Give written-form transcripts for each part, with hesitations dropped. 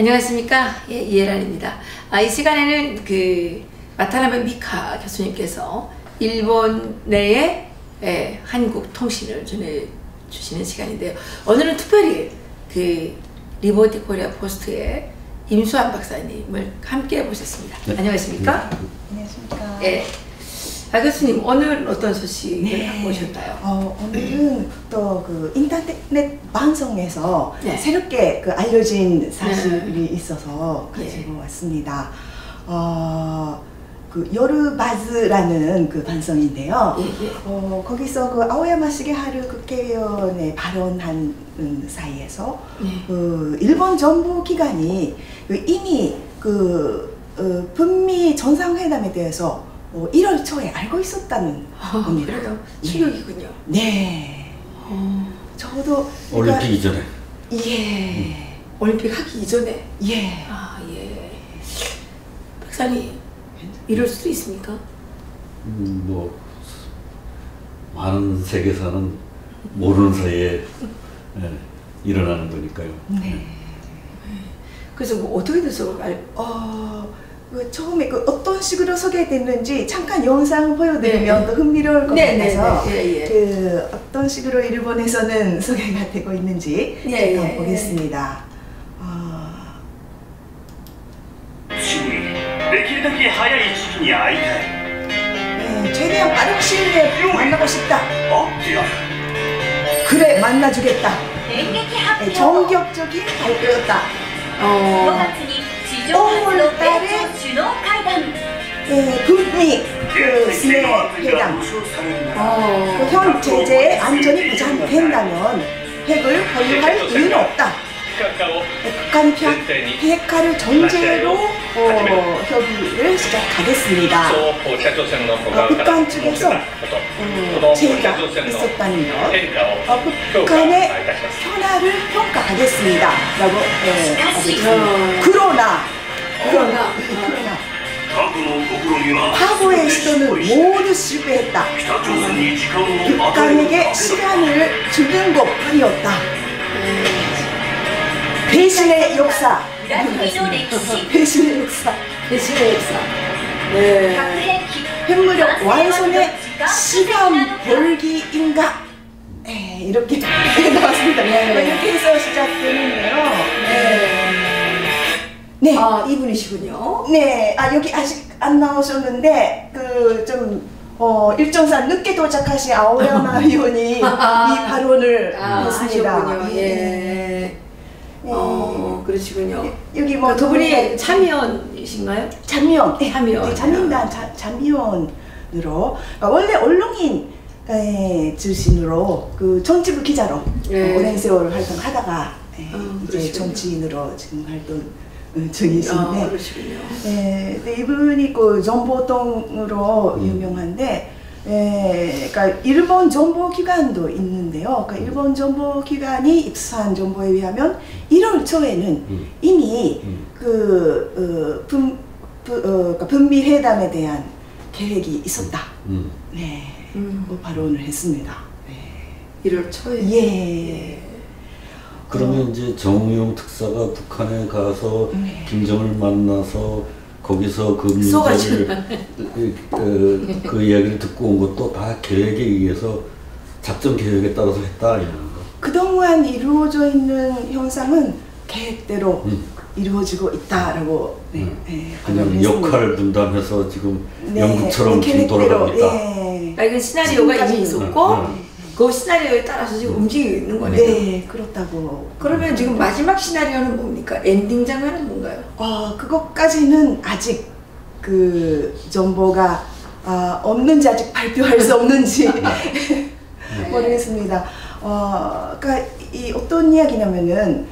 안녕하십니까. 예, 이혜란입니다. 이 시간에는 와타나베 미카 교수님께서 일본 내의 한국 통신을 전해주시는 시간인데요. 오늘은 특별히 리버티 코리아 포스트의 임수환 박사님을 함께 해보셨습니다. 네. 안녕하십니까? 안녕하십니까? 예. 교수님, 오늘 어떤 소식을 갖고 오셨나요? 오늘은 또 인터넷 방송에서 네. 새롭게 알려진 사실이 있어서 가지고 왔습니다. 요르바즈라는 방송인데요. 거기서 아오야마 시게하루 국회의원의 발언한 사이에서 일본 정부기관이 이미 북미 정상회담에 대해서 1월 초에 알고 있었다는 겁니다. 그래요? 충격이군요. 네. 저도 올림픽 이전에. 예. 올림픽 하기 이전에. 예. 예. 박사님, 이럴 수도 있습니까? 뭐 많은 세계사는 모르는 사이에 일어나는 거니까요. 네. 그래서 어떻게 돼서 처음에 어떤 식으로 소개됐는지 잠깐 영상 보여드리면 더 흥미로울 것 같아서 어떤 식으로 일본에서는 소개가 되고 있는지 잠깐 보겠습니다. 최대한 빠른 시일 내에 만나고 싶다. 그래, 만나주겠다. 정격적인 발표였다. 5월달에 북미 스네 회담 현 제재의 안전이 보장된다면 핵을保有할 이유는 없다. 북한 비핵화를 전제로 협의를 시작하겠습니다. 북한 측에서 제의가 있었다는 것, 북한의 현안을 평가하겠습니다. 라고 그러나 과거의 시도는 모두 실패했다. 북한에게 시간을 주는 것뿐이었다. 배신의 역사. 배신의 역사. 네. 핵무력 완성의 시간 벌기인가? 이렇게 나왔습니다. 이렇게 해서 시작되는데요. 네. 이분이시군요. 네. 여기 아직 안 나오셨는데, 일정상 늦게 도착하신 아오야마 의원이 이 발언을 했습니다. 하셨군요. 예. 그러시군요. 여기 두 분이 참의원이신가요? 참의원. 참의원. 참민당 참의원으로 원래 언론인 출신으로 정치부 기자로 오랜 세월 활동하다가 이제 정치인으로 지금 활동 중이신데, 그러시군요. 이분이 정보통으로 유명한데, 그러니까 일본 정보기관도 있는데요. 그러니까 일본 정보기관이 입수한 정보에 의하면 1월 초에는 이미 북미 회담에 대한 계획이 있었다. 네, 발언을 했습니다. 네. 1월 초에. 예. 그러면 이제 정우영 특사가 북한에 가서 김정을 만나서 거기서 그 문제를 그 이야기를 듣고 온 것도 다 계획에 의해서 작전 계획에 따라서 했다 이런 거. 그동안 이루어져 있는 현상은 계획대로 이루어지고 있다라고 그냥 역할 분담해서 지금 연극처럼 지금 돌아가고 있다. 이건 시나리오가 이미 있었고 그 시나리오에 따라서 지금 움직이고 있는 거네요. 네, 그렇다고. 그러면 지금 마지막 시나리오는 뭡니까? 엔딩 장면은 뭔가요? 그것까지는 아직 정보가 없는지, 아직 발표할 수 없는지 모르겠습니다. 그러니까 어떤 이야기냐면은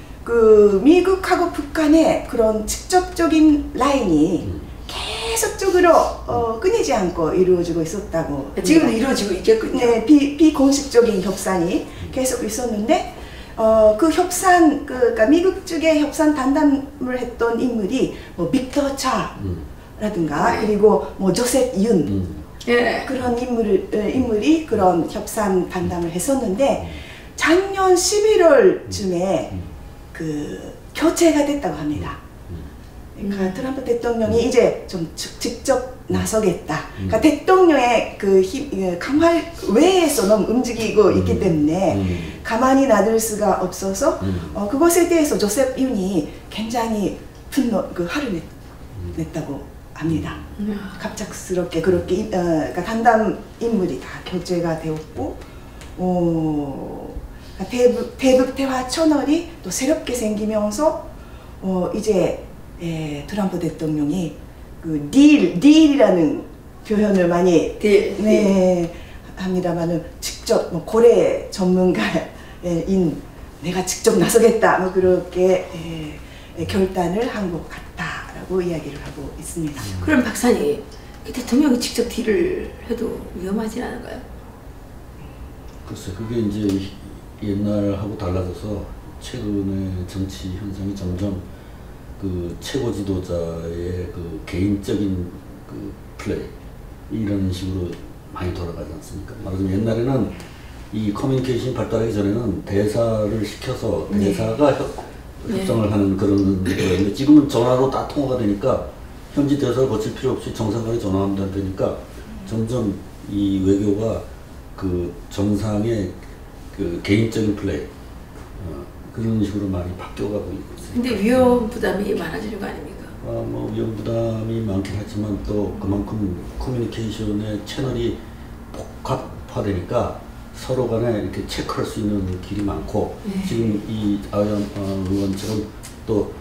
미국하고 북한의 그런 직접적인 라인이 계속적으로 끊이지 않고 이루어지고 있었다고. 지금도 이루어지고 있겠군요. 네, 비공식적인 협상이 계속 있었는데, 그 협상, 그러니까 미국 측에 협상 담당을 했던 인물이 빅터 차라든가 그리고 조셉 윤 그런 인물이 그런 협상 담당을 했었는데, 작년 11월쯤에 교체가 됐다고 합니다. 그러니까 트럼프 대통령이 이제 좀 직접 나서겠다. 그러니까 대통령의 그 힘, 강화 외에서 너무 움직이고 있기 때문에 가만히 놔둘 수가 없어서 그것에 대해서 조셉 윤이 굉장히 그 화를 냈다고 합니다. 갑작스럽게 그렇게 그러니까 담당 인물이 다 교체가 되었고, 대북 대화 채널이 또 새롭게 생기면서 이제 트럼프 대통령이 그 딜이라는 표현을 많이 합니다만은 직접 뭐 고래 전문가인 내가 직접 나서겠다 뭐 그렇게 결단을 한 것 같다라고 이야기를 하고 있습니다. 그럼 박사님, 대통령이 직접 딜을 해도 위험하진 않은가요? 글쎄, 그게 이제 옛날하고 달라져서 최근의 정치 현상이 점점 그 최고 지도자의 그 개인적인 그 플레이 이런 식으로 많이 돌아가지 않습니까? 말하자면 옛날에는 이 커뮤니케이션이 발달하기 전에는 대사를 시켜서 대사가 협상을 하는 그런 거였는데 지금은 전화로 다 통화가 되니까 현지 대사를 거칠 필요 없이 정상간에 전화하면 되니까 점점 이 외교가 그 정상의 그 개인적인 플레이 그런 식으로 많이 바뀌어가고 있거든요. 근데 위험 부담이 많아지는 거 아닙니까? 뭐 위험 부담이 많긴 하지만 또 그만큼 커뮤니케이션의 채널이 복합화되니까 서로 간에 이렇게 체크할 수 있는 길이 많고 지금 이 아연 의원처럼 또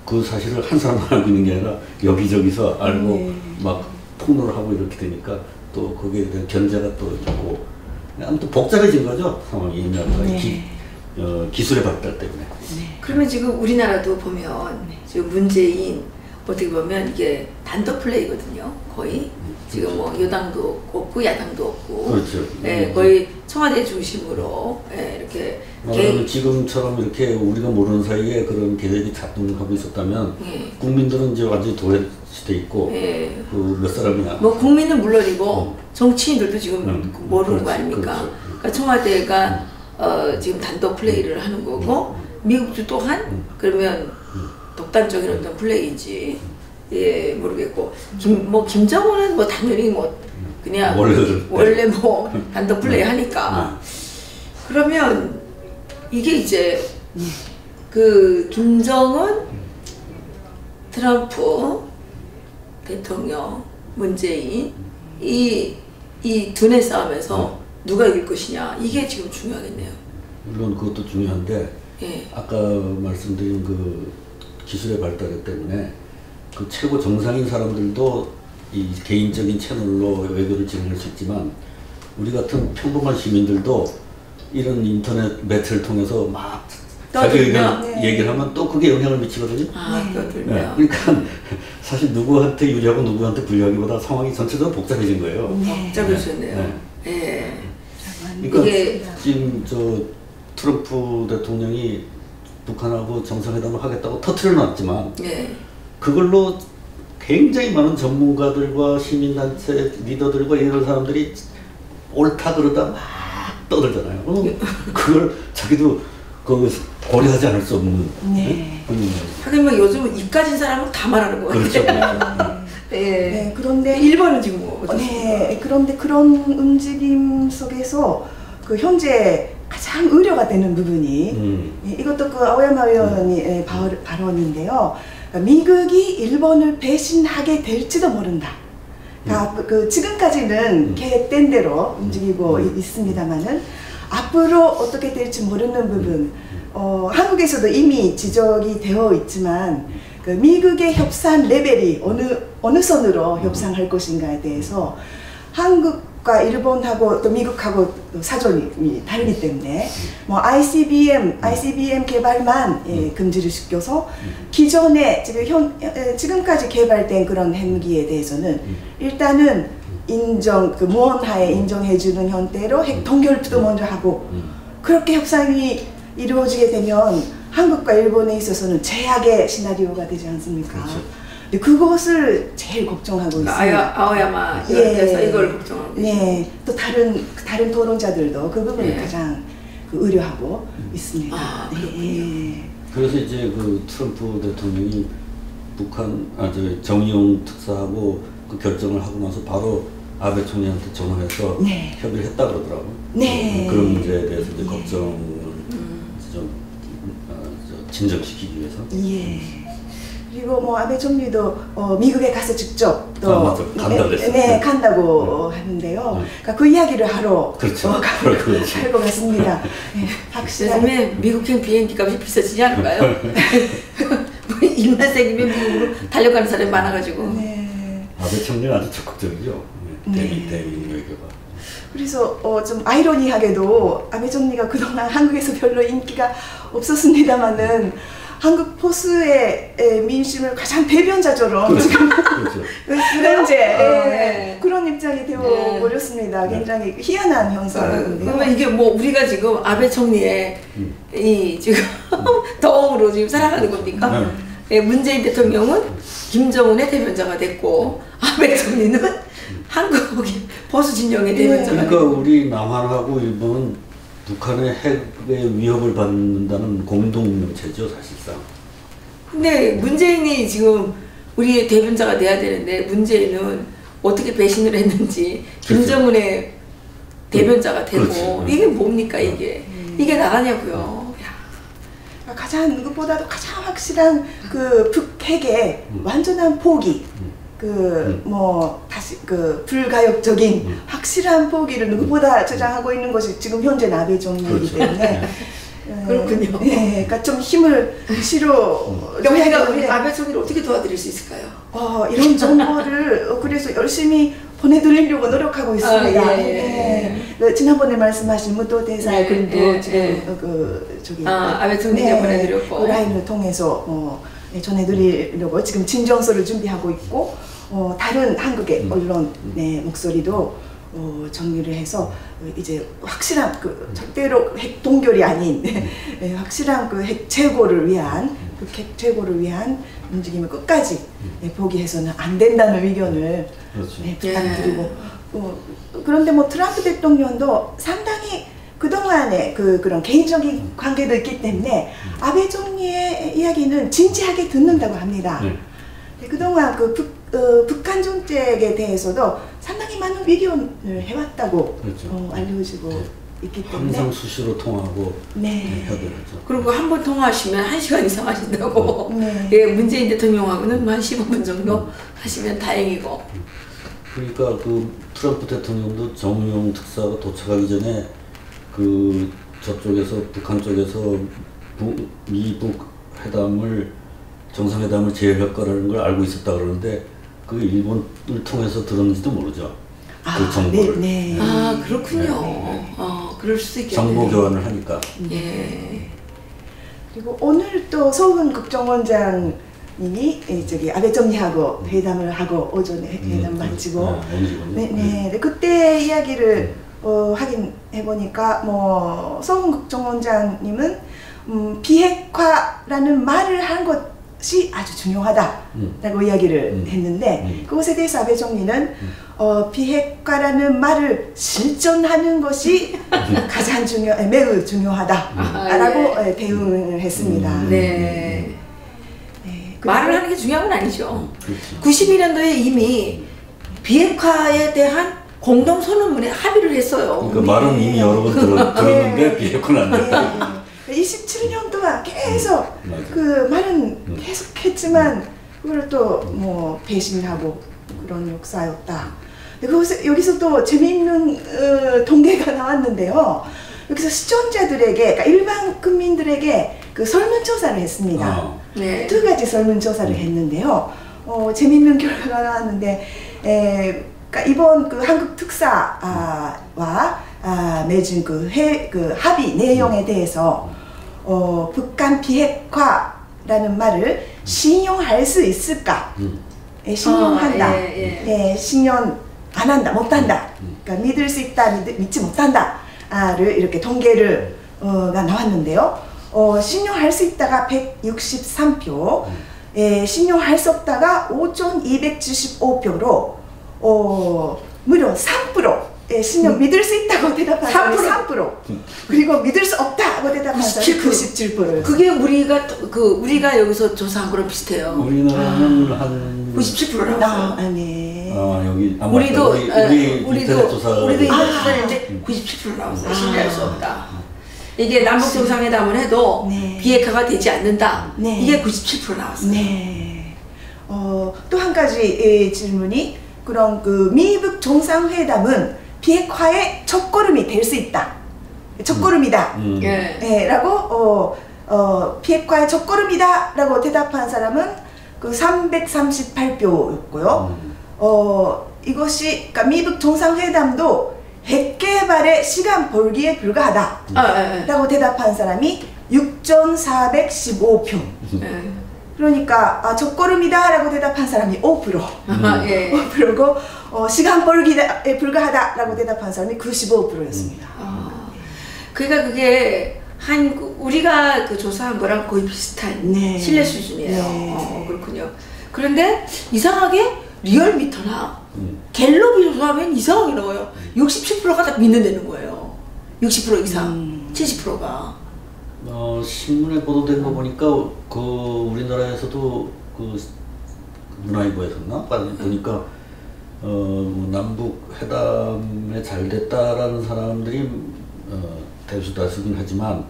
그 사실을 한 사람만 알고 있는 게 아니라 여기저기서 알고 막 폭로를 하고 이렇게 되니까 또 거기에 대한 견제가 또 있고 아무튼 복잡해진 거죠 상황이 옛날보다 기술의 발달 때문에. 그러면 지금 우리나라도 보면 지금 문재인 어떻게 보면 이게 단독 플레이거든요. 거의 지금 뭐 여당도 없고 야당도 없고, 그렇죠. 거의 청와대 중심으로 이렇게 지금처럼 이렇게 우리가 모르는 사이에 그런 계획이 작동하고 있었다면 국민들은 이제 완전히 도외시돼 있고 그 몇 사람이나 뭐 국민은 물론이고 정치인들도 지금 모르는 거 아닙니까? 그렇죠. 그러니까 청와대가 지금 단독 플레이를 하는 거고 미국도 또한 그러면 독단적인 어떤 플레이인지 모르겠고 김정은은 뭐 당연히 뭐 그냥 원래 뭐 단독 플레이 하니까 그러면 이게 이제 그 김정은 트럼프 대통령 문재인 이 두뇌 싸움에서 누가 이길 것이냐 이게 지금 중요하겠네요. 물론 그것도 중요한데 아까 말씀드린 그 기술의 발달 때문에 그 최고 정상인 사람들도 이 개인적인 채널로 외교를 진행할 수 있지만 우리 같은 평범한 시민들도 이런 인터넷 매체를 통해서 막 자기 의견 얘기를 하면 또 그게 영향을 미치거든요. 그러니까 사실 누구한테 유리하고 누구한테 불리하기보다 상황이 전체적으로 복잡해진 거예요. 복잡해졌네요. 그러니까 지금 저 트럼프 대통령이 북한하고 정상회담을 하겠다고 터트려 놨지만 그걸로 굉장히 많은 전문가들과 시민단체 리더들과 이런 사람들이 옳다 그러다 막 떠들잖아요. 그걸 자기도 고려하지 않을 수 없는. 하긴 뭐 요즘 입 가진 사람은 다 말하는 거 같아요. 그렇죠. 그런데 일본은 지금 뭐 그런데 그런 움직임 속에서 그 현재 가장 우려가 되는 부분이 이것도 그 아오야마 의원이 발언인데요. 미국이 일본을 배신하게 될지도 모른다. 그 지금까지는 계획된 대로 움직이고 있습니다만은 앞으로 어떻게 될지 모르는 부분. 한국에서도 이미 지적이 되어 있지만 그 미국의 협상 레벨이 어느 선으로 협상할 것인가에 대해서 한국과 일본하고 또 미국하고 또 사정이 다르기 때문에 뭐 ICBM 개발만 금지를 시켜서 기존에 지금까지 개발된 그런 핵무기에 대해서는 일단은 무언하에 인정해주는 형태로 핵 동결부터 먼저 하고 그렇게 협상이 이루어지게 되면 한국과 일본에 있어서는 최악의 시나리오가 되지 않습니까? 그렇죠. 근데 그것을 제일 걱정하고 있습니다. 아오야마 의원께서 이걸 걱정하고 또 다른 토론자들도 그 부분을 가장 그 의뢰하고 있습니다. 아, 네. 그래서 이제 그 트럼프 대통령이 북한 정의용 특사하고 그 결정을 하고 나서 바로 아베 총리한테 전화해서 네. 협의를 했다 그러더라고요. 네. 그런 문제에 대해서 이제 네. 걱정을 좀 진정시키기 위해서. 예. 그리고 뭐 아베 총리도 미국에 가서 직접 또 맞아. 간다고 그랬어요. 네, 간다고 하는데요. 그러니까 그 이야기를 하러 그렇죠. 갈것 같습니다. 네, 확실하게. 요즘에 미국행 비행기 값이 비싸지지 않을까요? 1만 생기면 미국으로 달려가는 사람이 많아가지고. 네. 아베 총리는 아주 적극적이죠. 네. 대미 외교가. 그래서 좀 아이러니하게도 아베 총리가 그동안 한국에서 별로 인기가 없었습니다만은 한국 포스의 민심을 가장 대변자처럼 그렇죠. 지금 그렇죠. 현재 네. 그런 입장이 되어버렸습니다. 굉장히 희한한 현상인데요. 그러면 이게 뭐 우리가 지금 아베 총리의 이 지금 덕으로 지금 살아가는 겁니까? 예, 문재인 대통령은 김정은의 대변자가 됐고 아베 총리는 한국의 보수 진영의 대변자가 그러니까 됐고. 우리 남한하고 일본은 북한의 핵의 위협을 받는다는 공동명체죠, 사실상. 근데 문재인이 지금 우리의 대변자가 돼야 되는데 문재인은 어떻게 배신을 했는지 김정은의 대변자가 되고 그렇지. 이게 뭡니까 이게 이게 나가냐고요. 가장 누구보다도 가장 확실한 그 북핵의 완전한 포기, 뭐 다시 그 불가역적인 확실한 포기를 누구보다 주장하고 있는 것이 지금 현재 아베 총리이기 그렇죠. 때문에 그렇군요. 네, 그러니까 좀 힘을 실어. 우리 아베 총리를 어떻게 도와드릴 수 있을까요? 이런 정보를 그래서 열심히 보내드리려고 노력하고 있습니다. 예. 네. 지난번에 말씀하신 무도 대사의 네, 글도 예, 지금 예. 저기 아베 총리께 보내드렸고 라인을 통해서 전해드리려고 지금 진정서를 준비하고 있고 다른 한국의 언론 목소리도 정리를 해서 이제 확실한 그 절대로 핵 동결이 아닌 확실한 그 핵 최고를 위한 핵 최고를 위한 움직임을 끝까지 포기해서는 안 된다는 의견을 그렇죠. 부탁드리고 그런데 뭐 트럼프 대통령도 상당히 그동안의 그런 개인적인 관계도 있기 때문에 아베 총리의 이야기는 진지하게 듣는다고 합니다. 그동안 북한 정책에 대해서도 상당히 많은 의견을 해왔다고 그렇죠. 알려지고 있기 때문에 항상 수시로 통화하고 협의를 하죠. 그리고 한 번 통화하시면 1시간 이상 하신다고. 예, 문재인 대통령하고는 한 15분 정도 하시면 다행이고. 그러니까 그 트럼프 대통령도 정의용 특사가 도착하기 전에 그 저쪽에서 북한 쪽에서 미북 회담을 정상회담을 제외할 거라는 걸 알고 있었다 그러는데 그 일본을 통해서 들었는지도 모르죠. 그 정보를. 네. 그렇군요. 그럴 수 있겠네요. 정보 교환을 하니까. 예. 그리고 오늘 또 서훈 국정원장님이 저기 아베 총리하고 회담을 하고 오전에 회담 마치고 그때 이야기를 확인해 보니까 뭐 서훈 국정원장님은 비핵화라는 말을 한 것이 아주 중요하다라고 이야기를 했는데 그것에 대해서 아베 총리는 비핵화라는 말을 실천하는 것이 가장 매우 중요하다라고 대응을 했습니다. 네. 말을 하는 게 중요한 건 아니죠. 그렇죠. 91년도에 이미 비핵화에 대한 공동 선언문에 합의를 했어요. 그러니까 말은 이미 여러 번 들었는데 비핵화는 안 됐다. 27년 동안 계속 그 말은 계속했지만 그걸 또 뭐 배신하고 그런 역사였다. 여기서 또 재미있는 통계가 나왔는데요. 여기서 시청자들에게, 그러니까 일반 국민들에게 그 설문조사를 했습니다. 두 가지 설문조사를 했는데요. 재미있는 결과가 나왔는데, 그러니까 이번 그 한국 특사와 맺은 그 합의 내용에 대해서 북한 비핵화라는 말을 신용할 수 있을까? 신용한다. 신용 안 한다, 못한다. 그러니까 믿을 수 있다, 믿지 못한다를 이렇게 통계를 가 나왔는데요. 신용할 수 있다가 163표, 신용할 수 없다가 5,275표로 무려 3% 신념 믿을 수 있다고 대답한 사람이 3%, 그리고 믿을 수 없다고 대답한 사람이 97%였어요. 그게 우리가 여기서 조사한 거랑 비슷해요. 우리나라는 한 97% 나왔어요. 네. 여기 우리도 인터넷 조사했는데 97% 나왔어요. 신뢰할 수 없다. 이게 남북 정상회담을 해도 네. 비핵화가 되지 않는다. 네. 이게 97% 나왔어요. 네. 또 한 가지 질문이, 그럼 그 미북 정상회담은 비핵화의 첫걸음이 될 수 있다. 첫걸음이다. 네. 라고 비핵화의 첫걸음이다라고 대답한 사람은 그 338표였고요. 이것이 그러니까 미북 정상회담도 핵 개발의 시간 벌기에 불과하다라고 대답한 사람이 6,415표. 그러니까 첫걸음이다라고 대답한 사람이 5%. 예. 5%고 시간 벌기에 불과하다라고 대답한 사람이 95%였습니다. 그러니까 그게 우리가 그 조사한 거랑 거의 비슷한 네. 신뢰 수준이에요. 네. 그렇군요. 그런데 이상하게 리얼미터나 갤럽이 조사하면 이상하게 나와요. 67%가 다 믿는다는 거예요. 60% 이상, 70%가. 신문에 보도된 거 보니까 그 우리나라에서도 그 문화일보에서나 보니까 남북 회담에 잘 됐다라는 사람들이 대수다수긴 하지만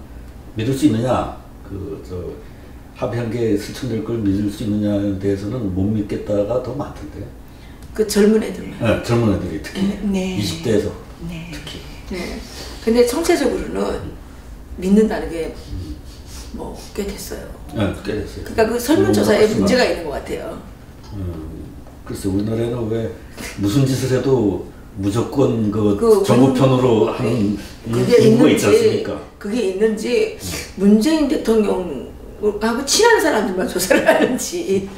믿을 수 있느냐, 합의한 게 실천될 걸 믿을 수 있느냐에 대해서는 못 믿겠다가 더 많던데. 그 젊은 애들만. 네, 젊은 애들이 특히. 네. 20대에서 네. 특히. 네. 근데 총체적으로는 믿는다는 게 뭐 꽤 됐어요. 네, 꽤 됐어요. 그러니까 그 설문조사에 문제가 있는 것 같아요. 글쎄 우리나라에는 왜 무슨 짓을 해도 무조건 그 정부편으로 하는 인구가 있지 않습니까? 그게 있는지 문재인 대통령하고 친한 사람들만 조사를 하는지.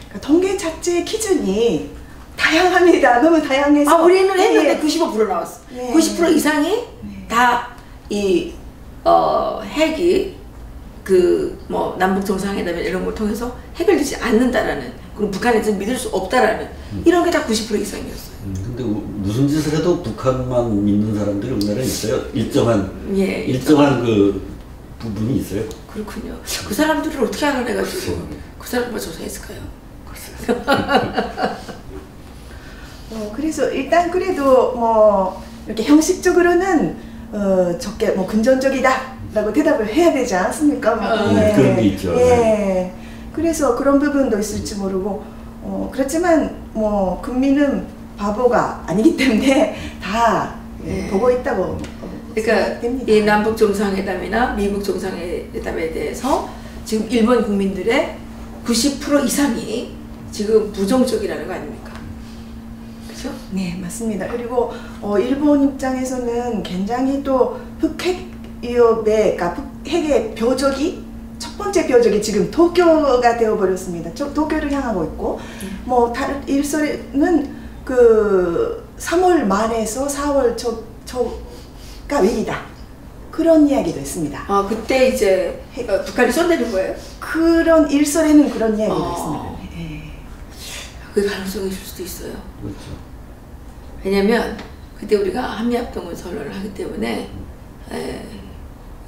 그러니까 통계 자체의 기준이 다양합니다. 너무 다양해서. 우리는 했는데 95% 나왔어. 네. 90% 이상이 다 이 핵이 뭐 남북 정상회담 이런 걸 통해서 해결되지 않는다라는, 그리고 북한에서 믿을 수 없다라는 이런 게 다 90% 이상이었어요. 근데 무슨 짓을 해도 북한만 믿는 사람들이 우리나라에 있어요. 일정한 그 부분이 있어요. 그렇군요. 그 사람들을 어떻게 알아내가지고 그 사람만 조사했을까요? 그래서 일단 그래도 뭐 이렇게 형식적으로는 적게 뭐 긍정적이다라고 대답을 해야 되지 않습니까? 그런 게 있죠. 예. 그래서 그런 부분도 있을지 모르고, 그렇지만 뭐 국민은 바보가 아니기 때문에 다 보고 있다고 그러니까 생각됩니다. 이 남북 정상회담이나 미국 정상회담에 대해서 지금 일본 국민들의 90% 이상이 지금 부정적이라는 거 아닙니까? 그렇죠? 네, 맞습니다. 그리고 일본 입장에서는 굉장히 또 흑핵 위협의, 그러니까 핵의 벼적이, 첫 번째 벼적이 지금 도쿄가 되어버렸습니다. 도쿄를 향하고 있고, 뭐 다른 일설에는 그 3월 말에서 4월 초가 위기다, 그런 이야기도 있습니다. 그때 이제 북한이 쏜다는 거예요? 그런 일설에는 그런 이야기도 있습니다. 그 가능성이 있을 수도 있어요. 그렇죠. 왜냐면 그때 우리가 한미합동을 선언을 하기 때문에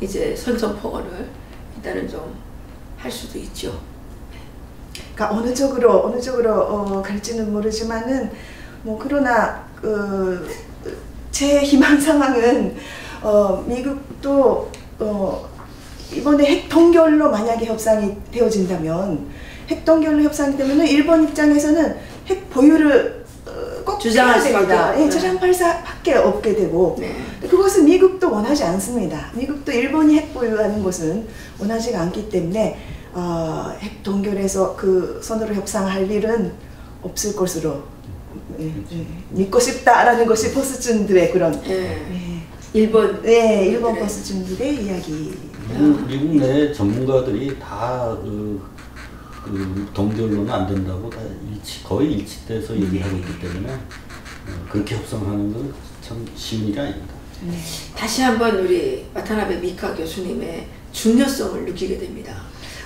이제 선전포고를 일단은 좀 할 수도 있죠. 그러니까 어느 쪽으로 갈지는 모르지만은 뭐 그러나 제 희망 상황은 미국도 이번에 핵 동결로 만약에 협상이 되어진다면, 핵 동결로 협상이 되면은 일본 입장에서는 핵 보유를 꼭 주장할 해야 됩니다. 수밖에 주장할 수밖에 없게 되고, 그것은 미국도 원하지 않습니다. 미국도 일본이 핵 보유하는 것은 원하지가 않기 때문에 핵 동결해서 그 선으로 협상할 일은 없을 것으로 믿고 싶다라는 것이 보수층들의 그런 일본 보수층들의 이야기. 미국 내 전문가들이 다 그 동결로는 안 된다고 다 거의 일치돼서 얘기하고 있기 때문에 그렇게 협상하는 건 참 쉬운 일이 아닙니다. 다시 한번 우리 와타나베 미카 교수님의 중요성을 느끼게 됩니다.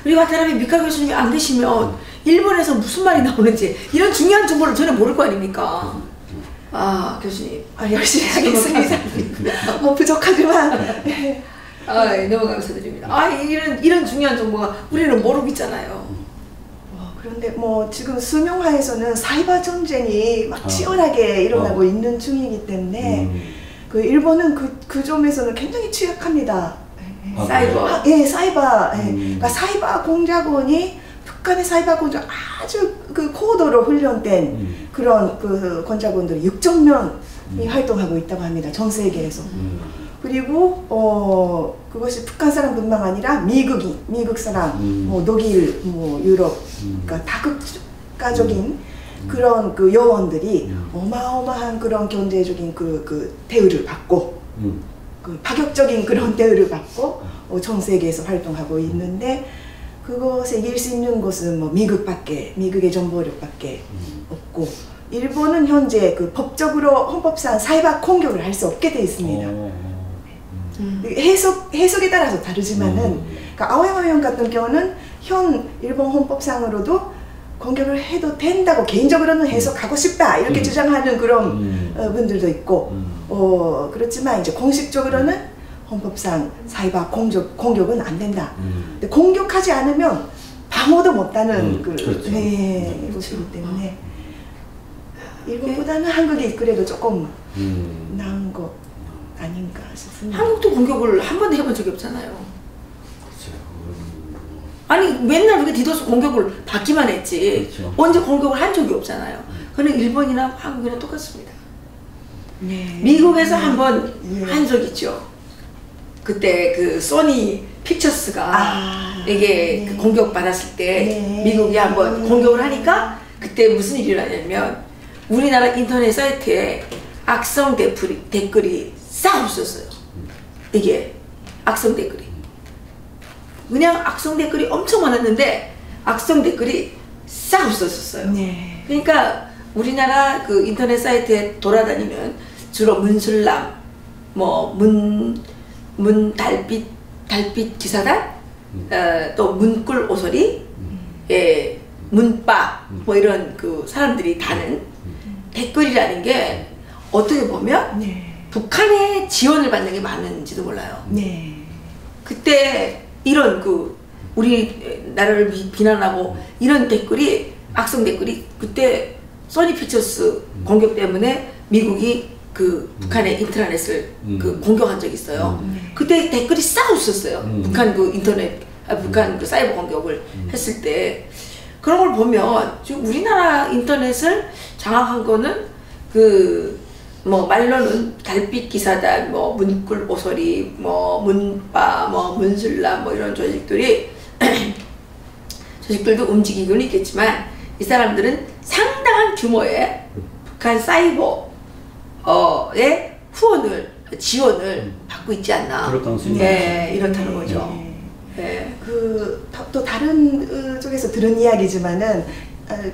우리 와타나베 미카 교수님이 안 계시면 일본에서 무슨 말이 나오는지 이런 중요한 정보를 전혀 모를 거 아닙니까? 아, 교수님. 열심히 하겠습니다. 뭐 부족하지만. 네. 너무 감사드립니다. 이런 중요한 정보가 우리는 모르고 있잖아요. 그런데 뭐 지금 수명화에서는 사이버 전쟁이 막 치열하게 일어나고 있는 중이기 때문에 그 일본은 그 점에서는 굉장히 취약합니다. 사이버. 사이버. 그러니까 사이버 공작원이 북한의 사이버 공작 아주 그 고도로 훈련된 그런 그 공작원들이 6천 명이 활동하고 있다고 합니다. 전 세계에서. 그리고 그것이 북한 사람뿐만 아니라 미국 사람, 뭐 독일, 뭐 유럽, 그러니까 다국가적인 그런 그 요원들이 어마어마한 그런 경제적인 그 대우를 받고, 그 파격적인 그런 대우를 받고 전 세계에서 활동하고 있는데, 그것에 이길 수 있는 곳은 뭐 미국의 정보력밖에 없고, 일본은 현재 그 법적으로 헌법상 사이버 공격을 할 수 없게 돼 있습니다. 해석에 따라서 다르지만은, 그러니까 아오야마 의원 같은 경우는 현 일본 헌법상으로도 공격을 해도 된다고 개인적으로는 해석하고 싶다 이렇게 주장하는 그런 분들도 있고, 그렇지만 이제 공식적으로는 헌법상 사이버 공격은 안 된다. 근데 공격하지 않으면 방어도 못하는 그렇죠. 것이기 때문에 일본보다는 한국이 그래도 조금 나은 것 아닌가 싶습니다. 한국도 공격을 한 번도 해본 적이 없잖아요. 아니 맨날 우리가 디도스 공격을 받기만 했지. 그렇죠. 언제 공격을 한 적이 없잖아요. 그는 일본이나 한국이나 똑같습니다. 네. 미국에서 한 번 한 적 있죠. 그때 그 소니 픽처스가 이게 그 공격 받았을 때 미국이 한번 공격을 하니까 그때 무슨 일이 일어나냐면 우리나라 인터넷 사이트에 악성 댓글이 싹 없었어요. 이게 악성 댓글이 그냥 악성 댓글이 엄청 많았는데 악성 댓글이 싹 없었어요. 네. 그러니까 우리나라 그 인터넷 사이트에 돌아다니는 주로 문술람, 뭐 달빛 기사단, 또 문꿀 오소리, 문빠 뭐 이런 그 사람들이 다는 댓글이라는 게 어떻게 보면 북한의 지원을 받는 게 많은지도 몰라요. 네. 그때 이런 그 우리 나라를 비난하고 이런 댓글이 악성 댓글이 그때 소니 픽처스 공격 때문에 미국이 그 북한의 인트라넷을 그 공격한 적이 있어요. 그때 댓글이 싹 없었어요. 북한 그 북한 그 사이버 공격을 했을 때 그런 걸 보면 지금 우리나라 인터넷을 장악한 거는 그 뭐 말로는 달빛 기사단, 뭐 문꿀 오소리, 뭐 문빠, 뭐 문술람 뭐 이런 조직들도 움직이고는 있겠지만 이 사람들은 상당한 규모의 북한 사이버의 지원을 받고 있지 않나. 그럴 가능성이 이렇다는 거죠. 또 다른 쪽에서 들은 이야기지만은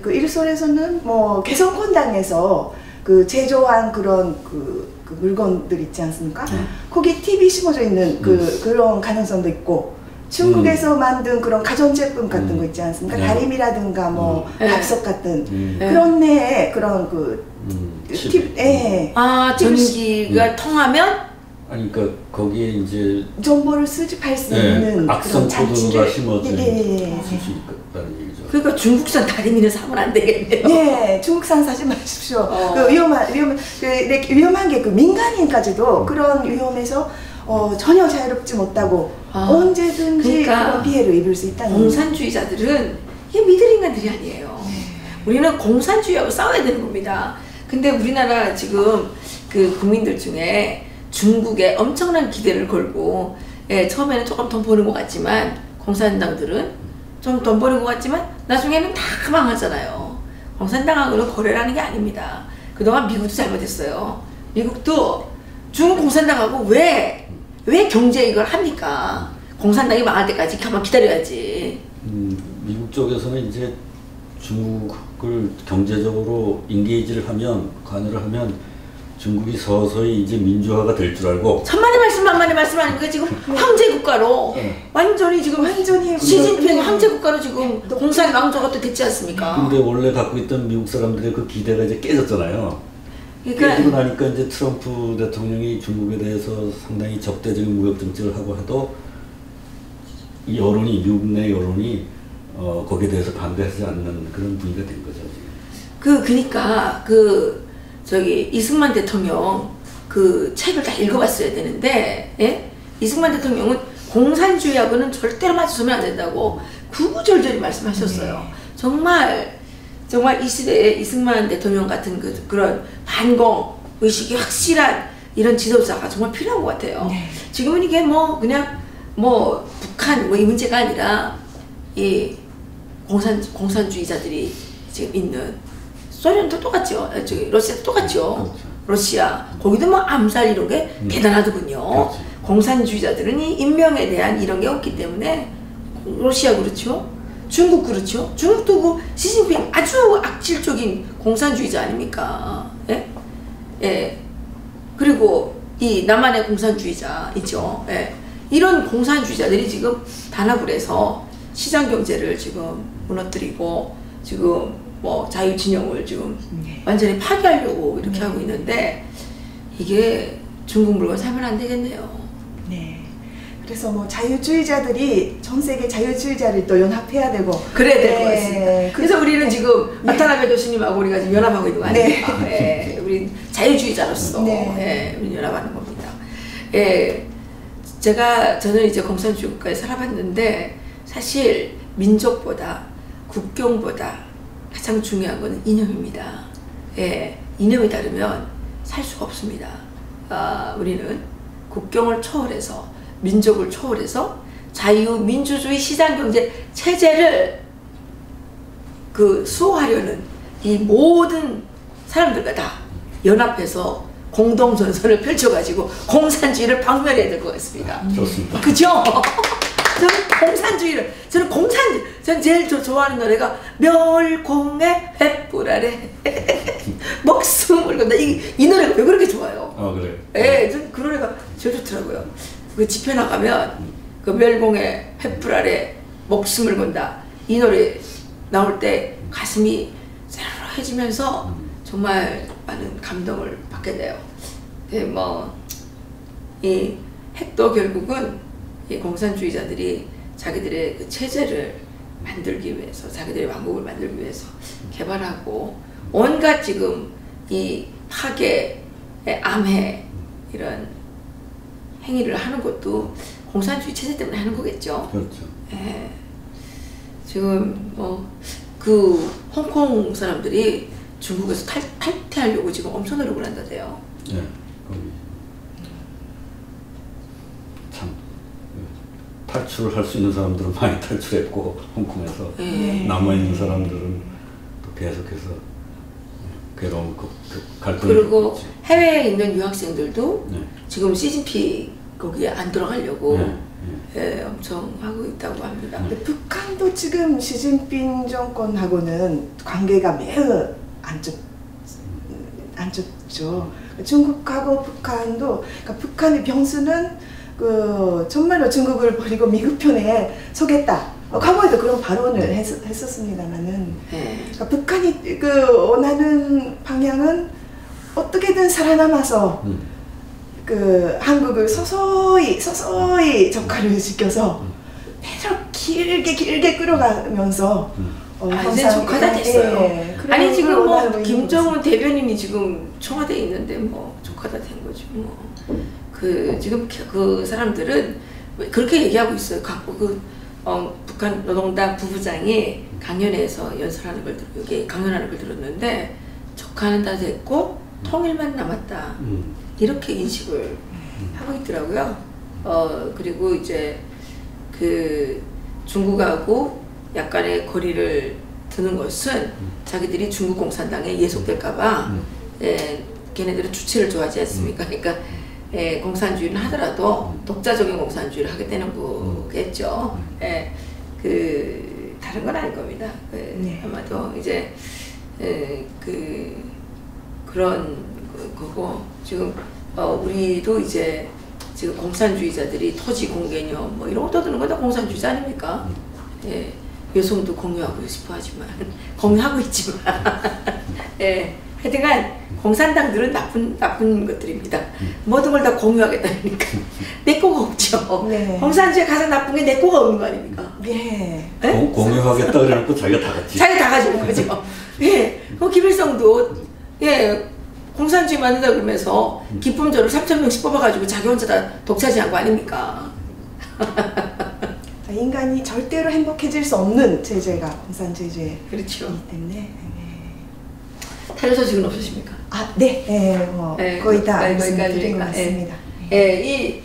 그 일선에서는 뭐 개성공단에서 그 제조한 그런 그 물건들 있지 않습니까? 거기 TV 심어져 있는 그런 가능성도 있고, 중국에서 만든 그런 가전제품 같은 거 있지 않습니까? 다림이라든가 뭐 밥솥 같은 그런 데에 그런 전기가 통하면 아니 그러니까 거기에 이제 정보를 수집할 수 있는 악성 코드가 심어져 있다는 얘기죠. 그러니까 중국산 다리미는 사면 안 되겠네요. 네, 중국산 사지 마십시오. 그 위험한 게 그 민간인까지도 그런 위험에서 전혀 자유롭지 못하고 언제든지 그런 피해를 입을 수 있다는. 공산주의자들은 이게 믿을 인간들이 아니에요. 우리는 공산주의하고 싸워야 되는 겁니다. 근데 우리나라 지금 그 국민들 중에 중국에 엄청난 기대를 걸고, 처음에는 조금 돈 버는 것 같지만 공산당들은 좀 돈 버는 것 같지만 나중에는 다 망하잖아요. 공산당하고는 거래라는 게 아닙니다. 그동안 미국도 잘못했어요. 미국도 중국 공산당하고 왜 경제 이걸 합니까? 공산당이 망할 때까지 가만 기다려야지. 미국 쪽에서는 이제 중국을 경제적으로 인게이지를 하면, 관여를 하면 중국이 서서히 이제 민주화가 될 줄 알고. 천만의 말씀 만만의 말씀 아닙니까? 지금 황제 국가로 완전히 시진핑 황제 국가로 지금 공산 왕조가 또 됐지 않습니까? 근데 원래 갖고 있던 미국 사람들의 그 기대가 이제 깨졌잖아요. 그러니까 그러고 나니까 이제 트럼프 대통령이 중국에 대해서 상당히 적대적인 무역 정책을 하고 해도 이 여론이 미국 내 여론이 거기에 대해서 반대하지 않는 그런 분위기가 된 거죠. 그러니까 저기 이승만 대통령 그 책을 다 읽어봤어야 되는데, 예? 이승만 대통령은 공산주의하고는 절대로 맞서면 안 된다고 구구절절히 말씀하셨어요. 네. 정말 이 시대에 이승만 대통령 같은 그런 반공 의식이 확실한 이런 지도자가 정말 필요한 것 같아요. 네. 지금은 이게 뭐 그냥 뭐 북한 뭐 이 문제가 아니라 이 공산주의자들이 지금 있는 소련도 똑같죠. 저기 러시아도 똑같죠. 그렇죠. 러시아 거기도 뭐 암살 이런 게 대단하더군요. 그렇죠. 공산주의자들은 이 인명에 대한 이런 게 없기 때문에 러시아 그렇죠. 중국 그렇죠. 중국도 그 시진핑 아주 악질적인 공산주의자 아닙니까? 예? 예. 그리고 이 남한의 공산주의자 있죠. 예. 이런 공산주의자들이 지금 단합을 해서 시장 경제를 지금 무너뜨리고 지금 뭐 자유진영을 지금 완전히 파괴하려고 이렇게 하고 있는데 이게 중국 물건 사면 안 되겠네요. 네. 그래서 뭐 자유주의자들이 전 세계 자유주의자를 또 연합해야 되고 그래야 될 것 같습니다. 그래서 우리는 지금 네. 와타나베 교수님하고 우리가 지금 연합하고 있는 거 아닙니까? 네. 우리 자유주의자로서 네. 우리 연합하는 겁니다. 예. 저는 이제 공산주의 국가에 살아봤는데 사실 민족보다 국경보다 가장 중요한 것은 이념입니다. 예, 이념이 다르면 살 수가 없습니다. 우리는 국경을 초월해서 민족을 초월해서 자유민주주의 시장경제 체제를 수호하려는 이 모든 사람들과 다 연합해서 공동전선을 펼쳐가지고 공산주의를 박멸해야 될 것 같습니다. 좋습니다. 그죠? 저는 제일 좋아하는 노래가 멸공의 횃불 아래 목숨을 건다. 이 노래가 왜 그렇게 좋아요? 그래. 예, 저는 그 노래가 제일 좋더라고요. 그 집회 나가면 그 멸공의 횃불 아래 목숨을 건다. 이 노래 나올 때 가슴이 쌀쌀해지면서 정말 많은 감동을 받게 돼요. 이 핵도 결국은 이 공산주의자들이 자기들의 그 체제를 만들기 위해서, 자기들의 왕국을 만들기 위해서 개발하고 온갖 지금 이 파괴, 암해 이런 행위를 하는 것도 공산주의 체제 때문에 하는 거겠죠. 그렇죠. 예. 지금 홍콩 사람들이 중국에서 탈퇴하려고 지금 엄청 노력을 한다대요. 네. 참 탈출을 할 수 있는 사람들은 많이 탈출했고 홍콩에서 남아있는 사람들은 또 계속해서 괴로운 갈등을 그리고 해외에 있는 유학생들도 네. 지금 시진핑 거기에 안 들어가려고 엄청 하고 있다고 합니다. 근데 북한도 지금 시진핑 정권하고는 관계가 매우 안 좋죠. 중국하고 북한도, 그러니까 북한의 병수는 정말로 중국을 버리고 미국 편에 서겠다. 과거에도 그런 발언을 했었습니다만은, 그러니까 북한이 원하는 방향은 어떻게든 살아남아서 한국을 서서히 적화를 시켜서 매력 길게 끌어가면서 이제 적화가 됐어요. 예, 아니 지금 뭐 김정은 김정은 대변인이 지금 청와대에 있는데 뭐 적화가 된 거죠. 뭐 지금 그 사람들은 그렇게 얘기하고 있어요. 북한 노동당 부부장이 강연회에서 연설하는 걸 강연하는 걸 들었는데 적화는 다 됐고 통일만 남았다. 이렇게 인식을 하고 있더라고요. 그리고 이제 중국하고 약간의 거리를 두는 것은 자기들이 중국 공산당에 예속될까봐 걔네들은 주체를 좋아하지 않습니까? 그러니까 공산주의를 하더라도 독자적인 공산주의를 하겠다는 거겠죠. 다른 건 아닐 겁니다. 아마도 이제 그런 거고 지금 우리도 이제 지금 공산주의자들이 토지 공개념 뭐 이런 거 떠드는 건 다 공산주의자 아닙니까? 여성도 공유하고 싶어 하지만 공유하고 있지만 하여튼간 공산당들은 나쁜 것들입니다. 모든 걸 다 공유하겠다니까 내 거가 없죠. 네. 공산주의 가장 나쁜 게 내 거가 없는 거 아닙니까? 예. 공유하겠다 그래놓고 자기가 다 같이. 자기 다 가지고 거죠. 예. 그 김일성도 예 공산주의 만든다 그러면서 기품조를 3,000명씩 뽑아가지고 자기 혼자 다 독차지한 거 아닙니까? 인간이 절대로 행복해질 수 없는 제재가 공산제재이기 그렇죠. 때문에. 네. 탈요 소식은 없으십니까? 아, 네. 네, 뭐 네, 거의 다 거기까지니까. 말씀드린 것 같습니다. 이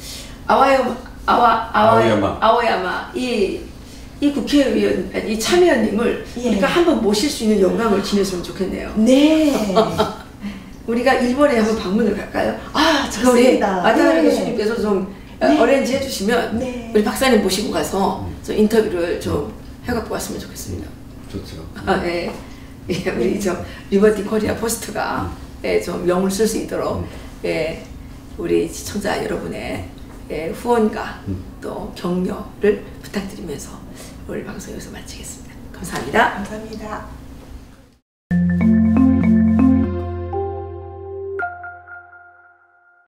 아오야마 이 국회의원, 이 참의원님을 예. 우리가 한번 모실 수 있는 영광을 지녔으면 좋겠네요. 네. 우리가 일본에 한번 방문을 갈까요? 아, 우리 좋습니다. 와타나베 네. 교수님께서 좀 네. 어레인지 해주시면 네. 우리 박사님 모시고 가서 좀 인터뷰를 좀 해갖고 왔으면 좋겠습니다. 좋죠. 예. 예, 우리 저 리버티 코리아 포스트가 예, 좀 명을 쓸 수 있도록 예, 우리 시청자 여러분의 예, 후원과 또 격려를 부탁드리면서 오늘 방송 여기서 마치겠습니다. 감사합니다. 감사합니다.